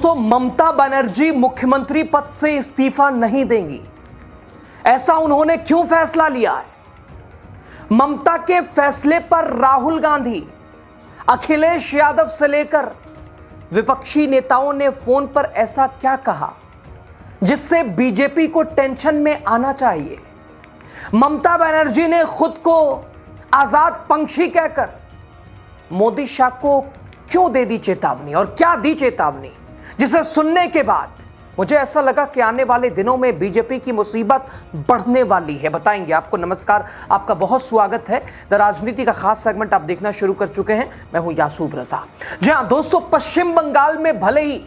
दोस्तों, ममता बनर्जी मुख्यमंत्री पद से इस्तीफा नहीं देंगी। ऐसा उन्होंने क्यों फैसला लिया है? ममता के फैसले पर राहुल गांधी, अखिलेश यादव से लेकर विपक्षी नेताओं ने फोन पर ऐसा क्या कहा जिससे बीजेपी को टेंशन में आना चाहिए? ममता बनर्जी ने खुद को आजाद पंछी कहकर मोदी शाह को क्यों दे दी चेतावनी, और क्या दी चेतावनी, जिसे सुनने के बाद मुझे ऐसा लगा कि आने वाले दिनों में बीजेपी की मुसीबत बढ़ने वाली है। बताएंगे आपको। नमस्कार, आपका बहुत स्वागत है। द राजनीति का खास सेगमेंट आप देखना शुरू कर चुके हैं। मैं हूं यासूब रजा। जी हां दोस्तों, पश्चिम बंगाल में भले ही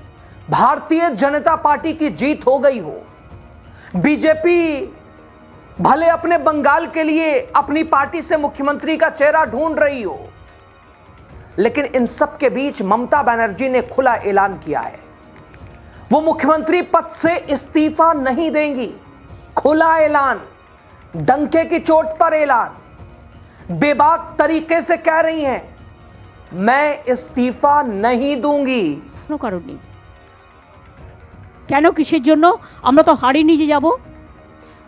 भारतीय जनता पार्टी की जीत हो गई हो, बीजेपी भले अपने बंगाल के लिए अपनी पार्टी से मुख्यमंत्री का चेहरा ढूंढ रही हो, लेकिन इन सब के बीच ममता बनर्जी ने खुला ऐलान किया है, वो मुख्यमंत्री पद से इस्तीफा नहीं देंगी। खुला ऐलान, डंके की चोट पर ऐलान, बेबाक तरीके से कह रही हैं, मैं इस्तीफा नहीं दूंगी। কোনো কারণ নেই। কেন, কিসের জন্য? আমরা তো হারিনি যে যাব।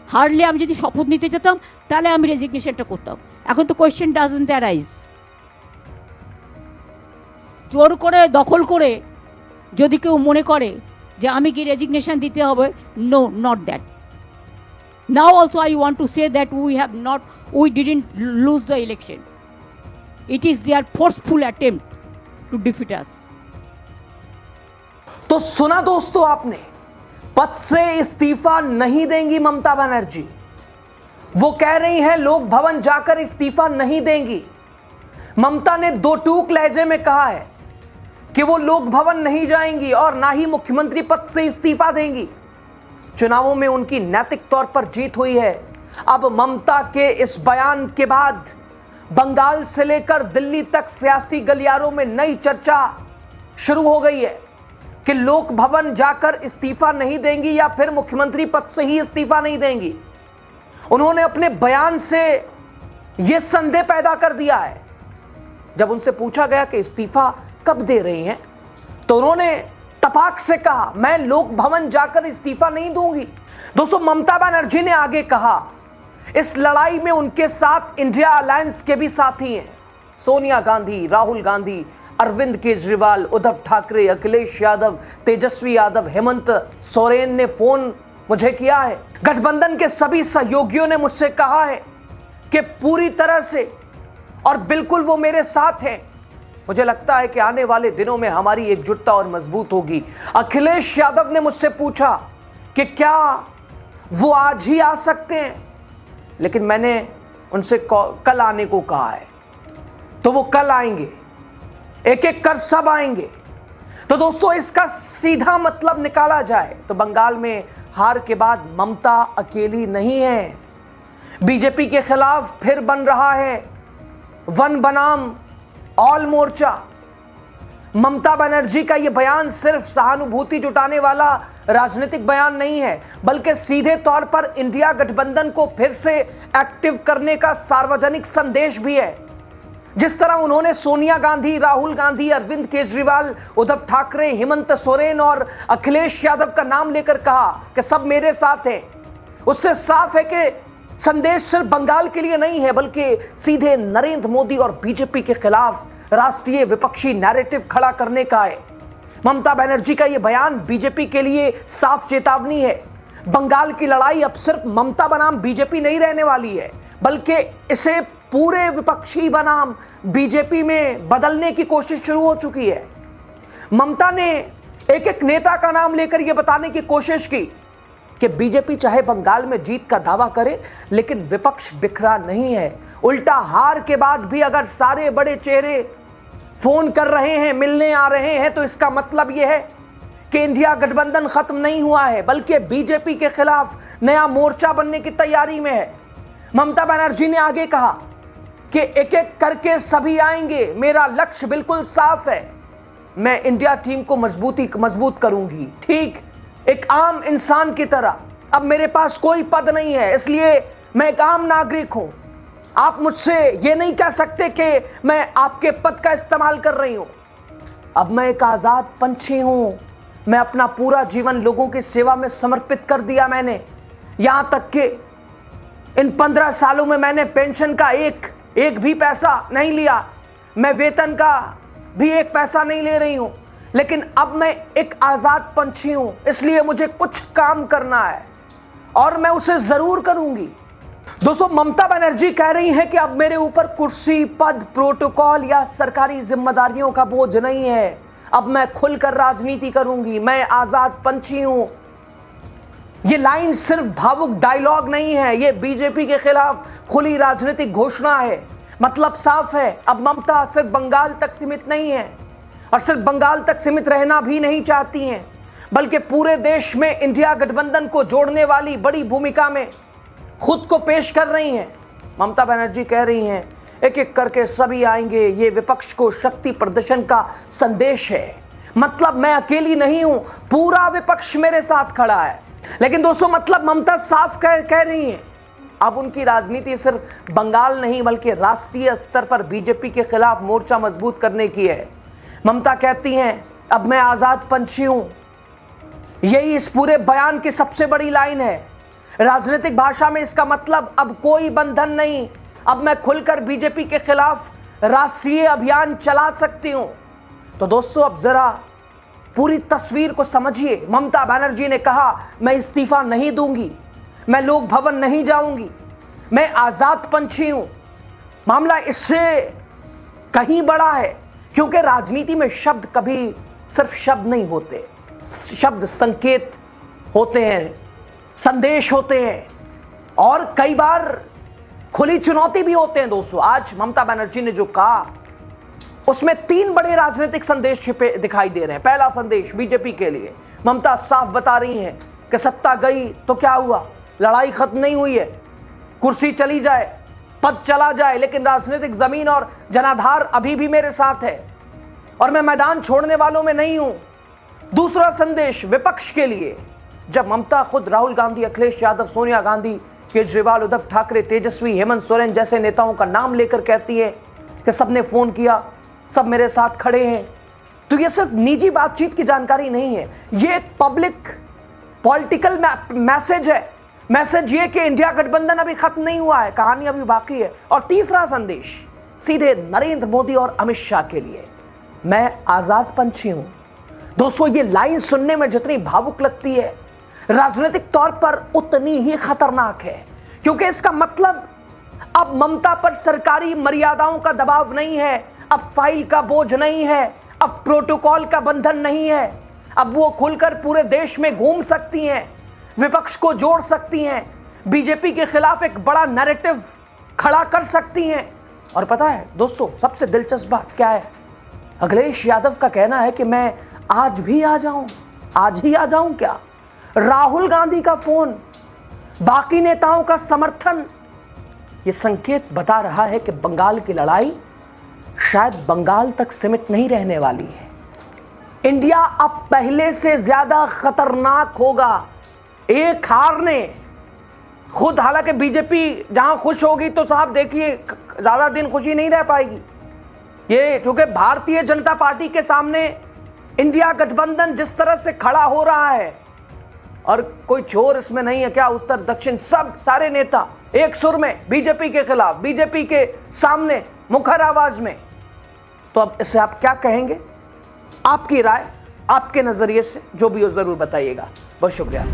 হারলে আমি যদি শপথ নিতে যেতাম তাহলে আমি রেজিগনেশনটা করতাম। এখন তো কোয়েশ্চেন ডাজন্ট অ্যারাইজ। জোর করে দখল করে যদি কেউ মনে করে যে আমি কি রেজিগনেশন দিতে হবে, no, not that. Now also I want to say that we didn't lose the election. It is there forceful attempt to defeat us. तो सुना दोस्तों आपने, पद से इस्तीफा नहीं देंगी ममता बनर्जी। वो कह रही हैं लोक भवन जाकर इस्तीफा नहीं देंगी। ममता ने दो टूक लहजे में कहा है कि वो लोक भवन नहीं जाएंगी और ना ही मुख्यमंत्री पद से इस्तीफा देंगी। चुनावों में उनकी नैतिक तौर पर जीत हुई है। अब ममता के इस बयान के बाद बंगाल से लेकर दिल्ली तक सियासी गलियारों में नई चर्चा शुरू हो गई है कि लोक भवन जाकर इस्तीफा नहीं देंगी या फिर मुख्यमंत्री पद से ही इस्तीफा नहीं देंगी। उन्होंने अपने बयान से यह संदेह पैदा कर दिया है। जब उनसे पूछा गया कि इस्तीफा कब दे रही हैं, तो उन्होंने तपाक से कहा, मैं लोक भवन जाकर इस्तीफा नहीं दूंगी। दोस्तों, ममता बनर्जी ने आगे कहा, इस लड़ाई में उनके साथ इंडिया अलायंस के भी साथी हैं। सोनिया गांधी, राहुल गांधी, अरविंद केजरीवाल, उद्धव ठाकरे, अखिलेश यादव, तेजस्वी यादव, हेमंत सोरेन ने फोन मुझे किया है। गठबंधन के सभी सहयोगियों ने मुझसे कहा है कि पूरी तरह से और बिल्कुल वो मेरे साथ हैं। मुझे लगता है कि आने वाले दिनों में हमारी एकजुटता और मजबूत होगी। अखिलेश यादव ने मुझसे पूछा कि क्या वो आज ही आ सकते हैं, लेकिन मैंने उनसे कल आने को कहा है, तो वो कल आएंगे। एक एक कर सब आएंगे। तो दोस्तों, इसका सीधा मतलब निकाला जाए तो बंगाल में हार के बाद ममता अकेली नहीं है। बीजेपी के खिलाफ फिर बन रहा है वन बनाम ऑल मोर्चा। ममता बनर्जी का यह बयान सिर्फ सहानुभूति जुटाने वाला राजनीतिक बयान नहीं है, बल्कि सीधे तौर पर इंडिया गठबंधन को फिर से एक्टिव करने का सार्वजनिक संदेश भी है। जिस तरह उन्होंने सोनिया गांधी, राहुल गांधी, अरविंद केजरीवाल, उद्धव ठाकरे, हेमंत सोरेन और अखिलेश यादव का नाम लेकर कहा कि सब मेरे साथ हैं, उससे साफ है कि संदेश सिर्फ बंगाल के लिए नहीं है, बल्कि सीधे नरेंद्र मोदी और बीजेपी के खिलाफ राष्ट्रीय विपक्षी नैरेटिव खड़ा करने का है। ममता बनर्जी का यह बयान बीजेपी के लिए साफ चेतावनी है। बंगाल की लड़ाई अब सिर्फ ममता बनाम बीजेपी नहीं रहने वाली है, बल्कि इसे पूरे विपक्षी बनाम बीजेपी में बदलने की कोशिश शुरू हो चुकी है। ममता ने एक एक नेता का नाम लेकर यह बताने की कोशिश की कि बीजेपी चाहे बंगाल में जीत का दावा करे, लेकिन विपक्ष बिखरा नहीं है। उल्टा हार के बाद भी अगर सारे बड़े चेहरे फोन कर रहे हैं, मिलने आ रहे हैं, तो इसका मतलब यह है कि इंडिया गठबंधन खत्म नहीं हुआ है, बल्कि बीजेपी के खिलाफ नया मोर्चा बनने की तैयारी में है। ममता बनर्जी ने आगे कहा कि एक एक करके सभी आएंगे, मेरा लक्ष्य बिल्कुल साफ है, मैं इंडिया टीम को मजबूत करूंगी, ठीक एक आम इंसान की तरह। अब मेरे पास कोई पद नहीं है, इसलिए मैं एक आम नागरिक हूं। आप मुझसे ये नहीं कह सकते कि मैं आपके पद का इस्तेमाल कर रही हूं। अब मैं एक आजाद पंछी हूं, मैं अपना पूरा जीवन लोगों की सेवा में समर्पित कर दिया मैंने। यहां तक कि इन 15 सालों में मैंने पेंशन का एक भी पैसा नहीं लिया, मैं वेतन का भी एक पैसा नहीं ले रही हूं, लेकिन अब मैं एक आजाद पंछी हूं, इसलिए मुझे कुछ काम करना है और मैं उसे जरूर करूंगी। दोस्तों, ममता बनर्जी कह रही हैं कि अब मेरे ऊपर कुर्सी, पद, प्रोटोकॉल या सरकारी जिम्मेदारियों का बोझ नहीं है, अब मैं खुलकर राजनीति करूंगी, मैं आजाद पंछी हूं। ये लाइन सिर्फ भावुक डायलॉग नहीं है, ये बीजेपी के खिलाफ खुली राजनीतिक घोषणा है। मतलब साफ है, अब ममता सिर्फ बंगाल तक सीमित नहीं है और सिर्फ बंगाल तक सीमित रहना भी नहीं चाहती हैं, बल्कि पूरे देश में इंडिया गठबंधन को जोड़ने वाली बड़ी भूमिका में खुद को पेश कर रही हैं। ममता बनर्जी कह रही हैं, एक एक करके सभी आएंगे, ये विपक्ष को शक्ति प्रदर्शन का संदेश है। मतलब मैं अकेली नहीं हूं, पूरा विपक्ष मेरे साथ खड़ा है। लेकिन दोस्तों, मतलब ममता साफ कह रही हैं, अब उनकी राजनीति सिर्फ बंगाल नहीं बल्कि राष्ट्रीय स्तर पर बीजेपी के खिलाफ मोर्चा मजबूत करने की है। ममता कहती हैं, अब मैं आजाद पंछी हूं। यही इस पूरे बयान की सबसे बड़ी लाइन है। राजनीतिक भाषा में इसका मतलब अब कोई बंधन नहीं, अब मैं खुलकर बीजेपी के खिलाफ राष्ट्रीय अभियान चला सकती हूं। तो दोस्तों, अब जरा पूरी तस्वीर को समझिए। ममता बनर्जी ने कहा, मैं इस्तीफा नहीं दूंगी, मैं लोक भवन नहीं जाऊंगी, मैं आजाद पंछी हूं। मामला इससे कहीं बड़ा है, क्योंकि राजनीति में शब्द कभी सिर्फ शब्द नहीं होते, शब्द संकेत होते हैं, संदेश होते हैं और कई बार खुली चुनौती भी होते हैं। दोस्तों, आज ममता बनर्जी ने जो कहा उसमें 3 बड़े राजनीतिक संदेश छिपे दिखाई दे रहे हैं। पहला संदेश बीजेपी के लिए, ममता साफ बता रही हैं कि सत्ता गई तो क्या हुआ, लड़ाई खत्म नहीं हुई है, कुर्सी चली जाए, पद चला जाए, लेकिन राजनीतिक जमीन और जनाधार अभी भी मेरे साथ है और मैं मैदान छोड़ने वालों में नहीं हूं। दूसरा संदेश विपक्ष के लिए, जब ममता खुद राहुल गांधी, अखिलेश यादव, सोनिया गांधी, केजरीवाल, उद्धव ठाकरे, तेजस्वी, हेमंत सोरेन जैसे नेताओं का नाम लेकर कहती है कि सबने फोन किया, सब मेरे साथ खड़े हैं, तो ये सिर्फ निजी बातचीत की जानकारी नहीं है, ये एक पब्लिक पॉलिटिकल मैसेज है। मैसेज ये कि इंडिया गठबंधन अभी खत्म नहीं हुआ है, कहानी अभी बाकी है। और तीसरा संदेश सीधे नरेंद्र मोदी और अमित शाह के लिए, मैं आजाद पंछी हूं। दोस्तों, ये लाइन सुनने में जितनी भावुक लगती है, राजनीतिक तौर पर उतनी ही खतरनाक है, क्योंकि इसका मतलब अब ममता पर सरकारी मर्यादाओं का दबाव नहीं है, अब फाइल का बोझ नहीं है, अब प्रोटोकॉल का बंधन नहीं है, अब वो खुलकर पूरे देश में घूम सकती हैं, विपक्ष को जोड़ सकती हैं, बीजेपी के खिलाफ एक बड़ा नैरेटिव खड़ा कर सकती हैं। और पता है दोस्तों, सबसे दिलचस्प बात क्या है, अखिलेश यादव का कहना है कि मैं आज भी आ जाऊं, आज ही आ जाऊं क्या? राहुल गांधी का फोन, बाकी नेताओं का समर्थन, ये संकेत बता रहा है कि बंगाल की लड़ाई शायद बंगाल तक सीमित नहीं रहने वाली है। इंडिया अब पहले से ज्यादा खतरनाक होगा। एक हार ने खुद, हालांकि बीजेपी जहां खुश होगी तो साहब देखिए ज्यादा दिन खुशी नहीं रह पाएगी। ये क्योंकि भारतीय जनता पार्टी के सामने इंडिया गठबंधन जिस तरह से खड़ा हो रहा है, और कोई छोर इसमें नहीं है क्या, उत्तर दक्षिण सब सारे नेता एक सुर में बीजेपी के खिलाफ, बीजेपी के सामने मुखर आवाज में। तो अब इसे आप क्या कहेंगे? आपकी राय, आपके नजरिए से जो भी हो जरूर बताइएगा। बहुत शुक्रिया।